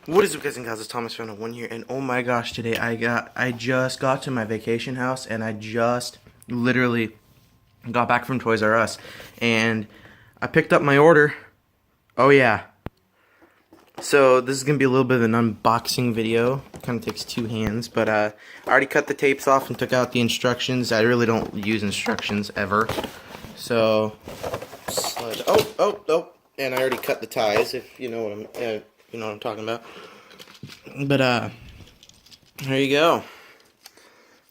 What is up, guys and guys? It's Thomas Found 1 here, and oh my gosh, today I just got to my vacation house, and I just literally got back from Toys R Us, and I picked up my order. Oh yeah. So this is gonna be a little bit of an unboxing video. Kind of takes two hands, but I already cut the tapes off and took out the instructions. I really don't use instructions ever. So slide. Oh, and I already cut the ties. If you know what I'm talking about. But there you go.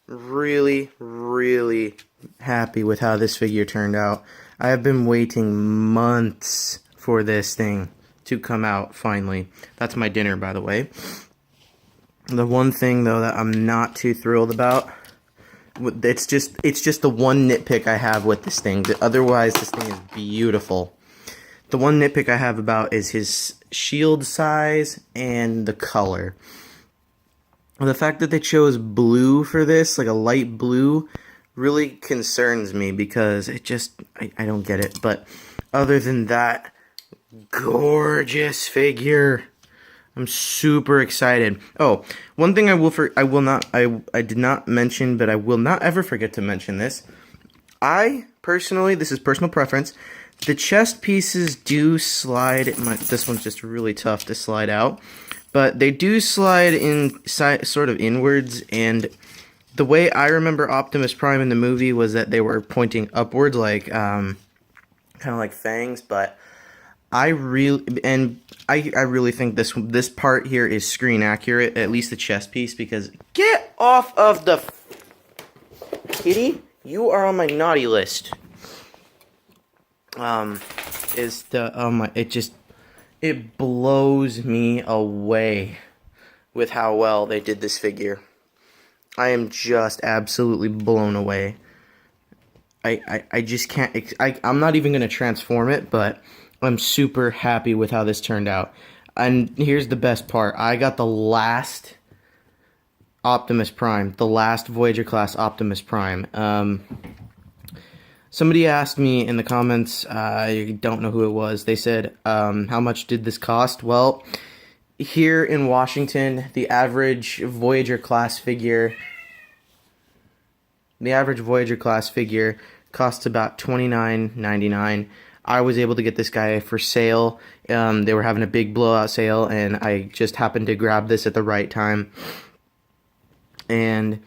Really, really happy with how this figure turned out. I have been waiting months for this thing to come out finally. That's my dinner, by the way. The one thing though that I'm not too thrilled about, it's just the one nitpick I have with this thing. Otherwise, this thing is beautiful. The one nitpick I have about is his shield size and the color. The fact that they chose blue for this, like a light blue, really concerns me because it just, I don't get it. But other than that, gorgeous figure. I'm super excited. Oh, one thing I did not mention, but I will not ever forget to mention this. I personally, this is personal preference, the chest pieces do slide. This one's just really tough to slide out, but they do slide sort of inwards. And the way I remember Optimus Prime in the movie was that they were pointing upwards, like kind of like fangs. But I really think this part here is screen accurate, at least the chest piece. Because get off of the kitty, you are on my naughty list. It blows me away with how well they did this figure. I am just absolutely blown away. I just can't, I'm not even going to transform it, but I'm super happy with how this turned out. And here's the best part. I got the last Optimus Prime, the last Voyager class Optimus Prime. Somebody asked me in the comments, I don't know who it was, they said, how much did this cost? Well, here in Washington, the average Voyager class figure costs about $29.99. I was able to get this guy for sale. They were having a big blowout sale, and I just happened to grab this at the right time. And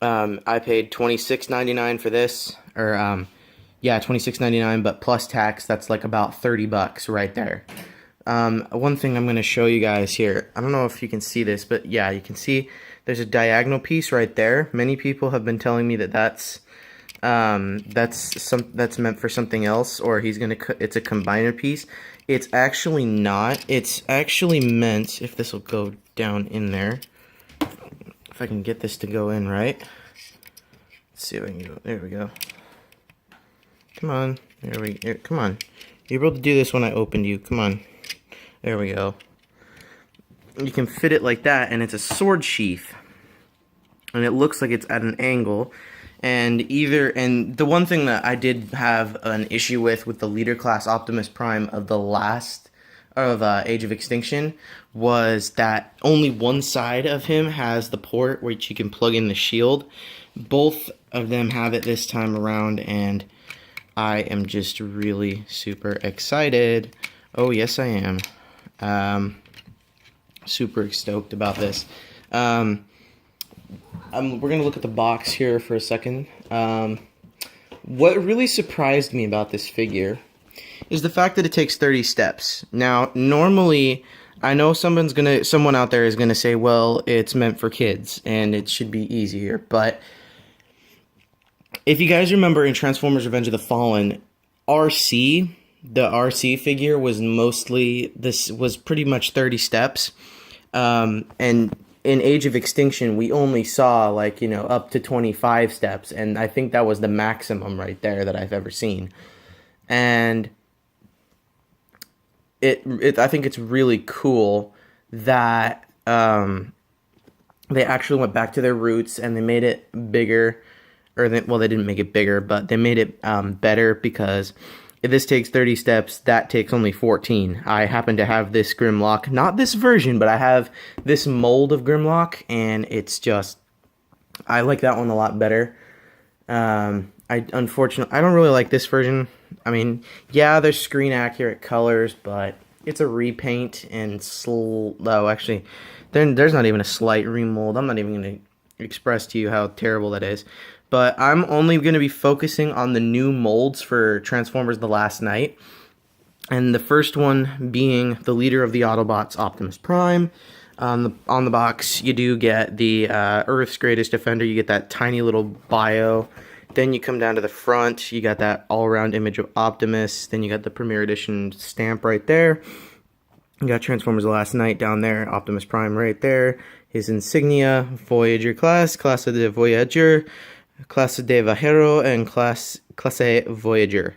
I paid $26.99 for this, or yeah, $26.99, but plus tax, that's like about $30 right there. One thing I'm going to show you guys here, I don't know if you can see this, but yeah, you can see there's a diagonal piece right there. Many people have been telling me that that's meant for something else, or it's a combiner piece. It's actually not. It's actually meant, if this will go down in there, if I can get this to go in right. Let's see if I can go. There we go. Come on. Come on. You were able to do this when I opened you. Come on. There we go. You can fit it like that, and it's a sword sheath. And it looks like it's at an angle. And the one thing that I did have an issue with the leader class Optimus Prime of Age of Extinction was that only one side of him has the port which you can plug in the shield. Both of them have it this time around, and I am just really super excited. Oh, yes, I am. Super stoked about this. We're going to look at the box here for a second. What really surprised me about this figure is the fact that it takes 30 steps. Now, normally, I know someone out there is going to say, well, it's meant for kids, and it should be easier, but if you guys remember in Transformers Revenge of the Fallen, the RC figure was pretty much 30 steps. And in Age of Extinction, we only saw up to 25 steps, and I think that was the maximum right there that I've ever seen. And I think it's really cool that they actually went back to their roots and they made it bigger. Well, they didn't make it bigger, but they made it better, because this takes 30 steps, that takes only 14. I happen to have this Grimlock, not this version, but I have this mold of Grimlock, and it's just, I like that one a lot better. Unfortunately, I don't really like this version. I mean, yeah, there's screen accurate colors, but it's a repaint and actually, there's not even a slight remold. I'm not even going to express to you how terrible that is. But I'm only going to be focusing on the new molds for Transformers The Last Knight. And the first one being the leader of the Autobots, Optimus Prime. On the box, you do get the Earth's Greatest Defender. You get that tiny little bio. Then you come down to the front. You got that all-around image of Optimus. Then you got the Premier Edition stamp right there. You got Transformers The Last Knight down there. Optimus Prime right there. His insignia, Voyager class, Classe de Voyager, Classe de Viajero, and Classe Voyager.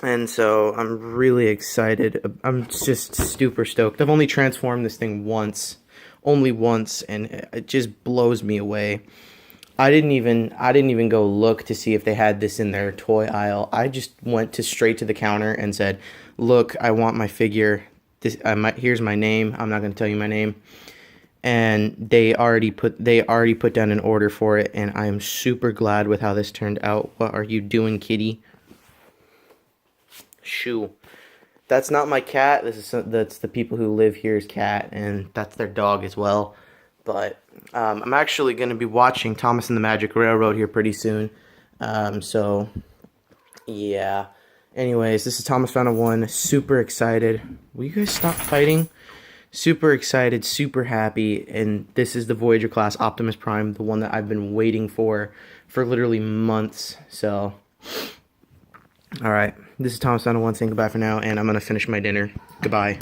And so I'm really excited. I'm just super stoked. I've only transformed this thing only once, and it just blows me away. I didn't even go look to see if they had this in their toy aisle. I just went straight to the counter and said, "Look, I want my figure. Here's my name. I'm not going to tell you my name." And they already put down an order for it, and I am super glad with how this turned out. What are you doing, kitty? Shoo. That's not my cat. That's the people who live here's cat, and that's their dog as well. But I'm actually going to be watching Thomas and the Magic Railroad here pretty soon. So, yeah. Anyways, this is Thomas Found a One. Super excited. Will you guys stop fighting? Super excited, super happy. And this is the Voyager class Optimus Prime, the one that I've been waiting for literally months. So, alright. This is Thomas Found a One saying goodbye for now, and I'm going to finish my dinner. Goodbye.